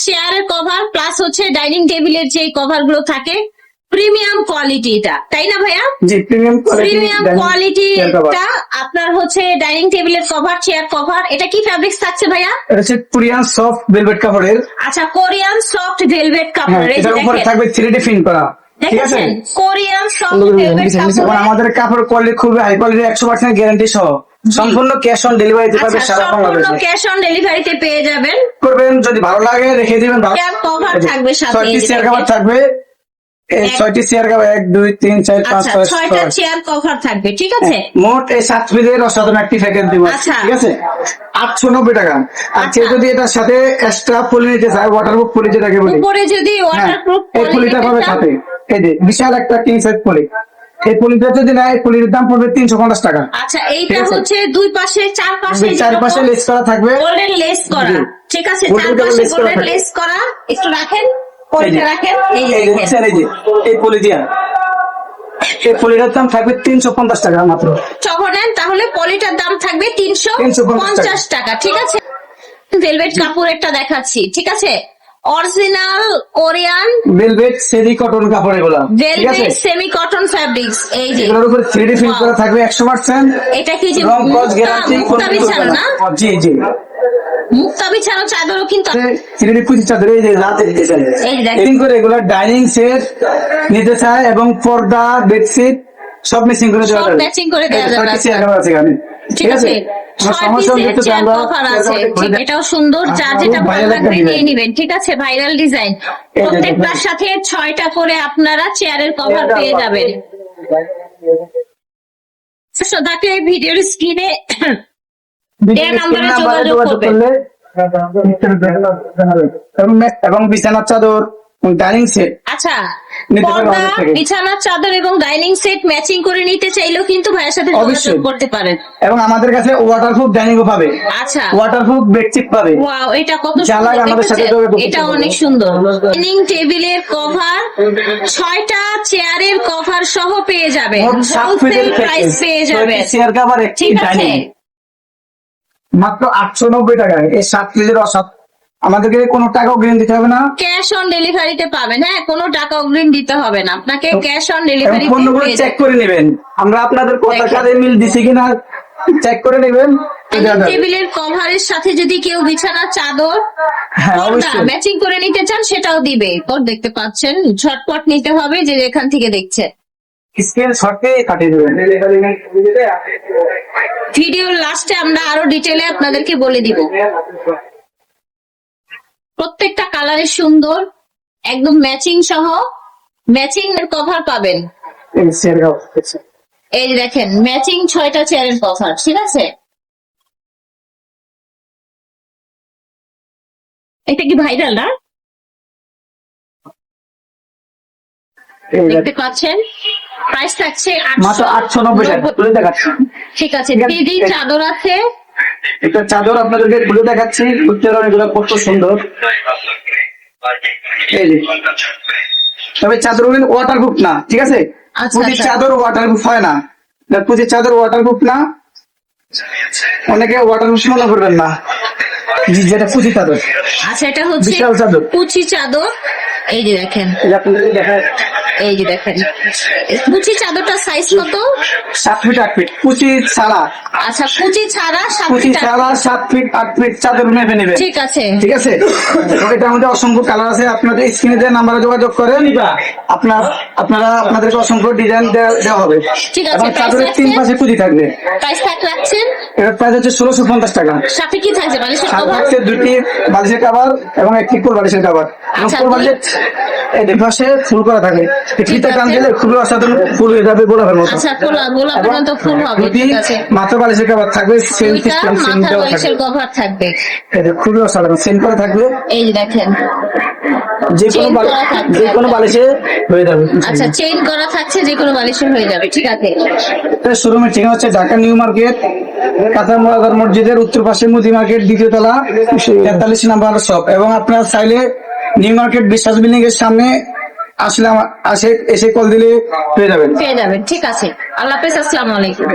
চেয়ারের cover plus হচ্ছে dining টেবিলের যে কভার গুলো থাকে প্রিমিয়াম কোয়ালিটি, এটা তাই না ভাইয়া? জি, প্রিমিয়াম কোয়ালিটিটা আপনার হচ্ছে ডাইনিং টেবিলের কভার, চেয়ার কভার। এটা কি ফ্যাব্রিক্স থাকছে ভাইয়া? এটা হচ্ছে কোরিয়ান সফট ভেলভেট কাপড়ের। আচ্ছা, কোরিয়ান সফট ভেলভেট কাপড়। এই যে এটার উপরে দেখেন, থাকবে 3D প্রিন্ট করা, ঠিক আছে? দেখেছেন কোরিয়ান সফট ভেলভেট কাপড়। আমাদের কাপড় কোয়ালিটি খুবই হাই কোয়ালিটি, 100% গ্যারান্টি সহ, সম্পূর্ণ ক্যাশ অন ডেলিভারিতে পাবে আচ্ছা, সারা সম্পূর্ণ বাংলাদেশে। ক্যাশ অন ডেলিভারিতে পেয়ে যাবেন। করবেন যদি ভালো লাগে রেখে দিবেন। চেয়ার কভার থাকবে সাথে, 6টি এই যে চেয়ার দেখেন। কভার থাকবে, এই 6টি চেয়ার কভার 1 2 3 4 5 আচ্ছা, 6 6টা চেয়ার কভার থাকবে, ঠিক আছে? মোট এই 7 পিসের অসাধারণ একটি প্যাকেজ দিব, আচ্ছা। ঠিক আছে? 890 টাকা। আর কেউ যদি এটার সাথে এক্সট্রা পলি নিতে চায়, ওয়াটারপ্রুফ পলি যেটাকে বলি, উপরে যদি হ্যাঁ, ওয়াটারপ্রুফ এই পলিটা পাবে সাথে। এই যে বিশাল একটা কিং সাইজ পলি, এই পলিটা যদি না, এই পলির দাম পড়বে 350 টাকা। আচ্ছা, এইটা ঠিক আছে? হচ্ছে দুই পাশে চারপাশে চারপাশে লেস করা থাকবে, গোল্ডেন লেস করা, জি। ঠিক আছে? Golden চারপাশে lace করা গোল্ডেন থাকবে। লেস করা। একটু রাখেন, এই পলিটা যে, রাখেন, এই যে এই যে দেখেন। দেখছেন, এই যে এই পলি দিয়া, এই পলিটার দাম থাকবে 350 টাকা মাত্র। যখন নেন তাহলে পলিটার দাম থাকবে 350 টাকা, ঠিক আছে? ভেলভেট কাপড়েরটা দেখাচ্ছি, ঠিক আছে? অরিজিনাল কোরিয়ান ভেলভেট সেরি কটন কাপড় এগুলো, ঠিক আছে? Velvet semi cotton fabrics. এই যে এগুলোর উপরে 3D ফিল করা থাকবে 100%। এটা কি যে রং কস গ্যারান্টি, মুক্তা বিছানো না? জি জি, মুক্তা বিছানো চাদরও কিন্তু 3D পুঁজি চাদর, এই যে রাতে দিতে চাই, এই দেখেন। এডিং করে এগুলো ডাইনিং সেট নিতে চায় এবং পর্দা বেডশিট সব ম্যাচিং করে দেওয়া সব যাবে। ম্যাচিং করে দেওয়া যাবে। ছয়টি চেয়ার কভার আছে এখানে, ঠিক আছে? আমার 6 সমস্যা পিসের হচ্ছে চেয়ার আমরা কভার আছে, ঠিক, এটাও সুন্দর। যার যেটা ভালো লাগবে নিয়ে নিবেন, ঠিক আছে? ভাইরাল ডিজাইন, প্রত্যেকটার সাথে 6টা করে আপনারা চেয়ারের কভার পেয়ে যাবেন। থাকলে এই ভিডিওর স্ক্রিনে দেয়া নম্বরে যোগাযোগ করবেন। এবং বিছানার চাদর, ডাইনিং সেট আচ্ছা, নিতে পারবেন পর্দা, আমাদের থেকে। বিছানার চাদর এবং ডাইনিং সেট ম্যাচিং করে নিতে চাইলেও কিন্তু ভাইয়ের সাথে যোগাযোগ অবশ্যই। করতে পারেন। এবং আমাদের কাছে ওয়াটারপ্রুফ ডাইনিংও পাবে, আচ্ছা, ওয়াটারপ্রুফ বেডশিট পাবে। ওয়াও, এটা কত জ্বালাক সুন্দর আমাদের সাথে দেখেছেন? যোগাযোগ করতে এটা পারবেন। অনেক সুন্দর। ডাইনিং টেবিলের কভার 6টা চেয়ারের কভার সহ পেয়ে যাবেন, মোট 7 হোলসেল পিসের প্রাইস প্যাকেজ, পেয়ে 6টি যাবেন, চেয়ার কভার, একটি ঠিক আছে? ডাইনিং, মাত্র 890 টাকায়। এই 7 পিসের আমাদেরকে কোনো টাকা অগ্রিম দিতে হবে না, ক্যাশ অন ডেলিভারিতে পাবেন। হ্যাঁ, কোনো টাকা অগ্রিম দিতে হবে না আপনাকে, ক্যাশ অন এবং ডেলিভারি পণ্যগুলো চেক করে নেবেন। আমরা আপনাদের কথার সাথে মিল দিছি কিনা চেক করে নেবেন। টেবিলের কভারের সাথে যদি কেউ বিছানার চাদর হ্যাঁ, অবশ্যই। ম্যাচিং করে নিতে চান সেটাও দিবে। তো দেখতে পাচ্ছেন, ঝটপট নিতে হবে যে এখান থেকে দেখছে। স্ক্রিন শটে কাটিয়ে দেবেন। ভিডিওর লাস্টে আমরা আরো ডিটেইলে আপনাদেরকে বলে দিব। প্রত্যেকটা কালারে সুন্দর, একদম ম্যাচিং সহ ম্যাচিং এর কভার পাবেন। এই চেয়ার কভার, এই যে দেখেন, ম্যাচিং 6টা চেয়ারের কভার, ঠিক আছে? এটা কি ভাইরাল না? দেখতে পাচ্ছেন, প্রাইস থাকছে মাত্র 890 টাকা। খুলে দেখাচ্ছি, ঠিক আছে। দিদি চাদর আছে, একটা চাদর আপনাদেরকে খুলে দেখাচ্ছি, বুঝতে পারবেন এগুলো কত সুন্দর। এই যে, তবে চাদর কিন্তু ওয়াটারপ্রুফ না, ঠিক আছে? আচ্ছা, পুঁজির আচ্ছা। চাদর ওয়াটারপ্রুফ হয় না, পুঁজির চাদর ওয়াটারপ্রুফ না, অনেকে ওয়াটারপ্রুফ মনে করবেন না। জি, যেটা পুঁজি চাদর, আচ্ছা, এটা হচ্ছে বিশাল চাদর। কুচি চাদর। এই যে দেখেন, এই যে আপনাদেরকে দেখায়, এই যে দেখেন, কুচি চাদরটা সাইজ কত? 7 ফিট 8 ফিট কুচি ছাড়া, আচ্ছা, কুচি ছাড়া 7 কুচি ফিট। ছাড়া 7 ফিট 8 ফিট চাদর মেপে নেবে, ঠিক আছে, ঠিক আছে? এটার মধ্যে অসংখ্য কালার আছে, আপনাদের স্ক্রিনে দেওয়া নাম্বারে যোগাযোগ করেন, আপনাদেরকে অসংখ্য ডিজাইন দেওয়া হবে। ঠিক আছে, এবং চাদরের price 3 রাখছেন? পাশে কুচি থাকবে। প্রাইস রাখছেন? এটার প্রাইস হচ্ছে 1650 টাকা। সাথে কি থাকছে? বালিশের সাথে কভার? থাকছে 2টি বালিশের কভার এবং একটি ফুল বালিশের কভার। আচ্ছা, ফুল বালিশের এই পাশে ফুল করা থাকে, ফিতে টান দিলে খুবই অসাধারণ ফুল হয়ে যাবে গোলাপের মতো। আচ্ছা, গোলাপের মতো ফুল হবে, দুটি ঠিক আছে। মাথা বালিশের কভার থাকবে, সেম দুইটা সিস্টেম, সেম মাথার দেওয়া বালিশের থাকবে। কভার থাকবে। এটা খুবই অসাধারণ, সেম করা থাকবে, এই যে দেখেন, যে চেইন করা থাকবে। কোনো বালিশে হয়ে যাবে। আচ্ছা, চেইন করা থাকছে, যে কোনো বালিশে হয়ে যাবে, ঠিক আছে। শোরুমের ঠিকানা হচ্ছে ঢাকা নিউ মার্কেট, কাঁচামার মসজিদের উত্তর পাশে মুদি মার্কেট, 2য় তলা, 43 নাম্বার শপ। এবং আপনারা চাইলে নিউ মার্কেট বিশ্বাস বিল্ডিং এর সামনে এসে কল দিলে পেয়ে যাবেন। ঠিক আছে। আল্লাহ হাফেজ, আসসালামু আলাইকুম।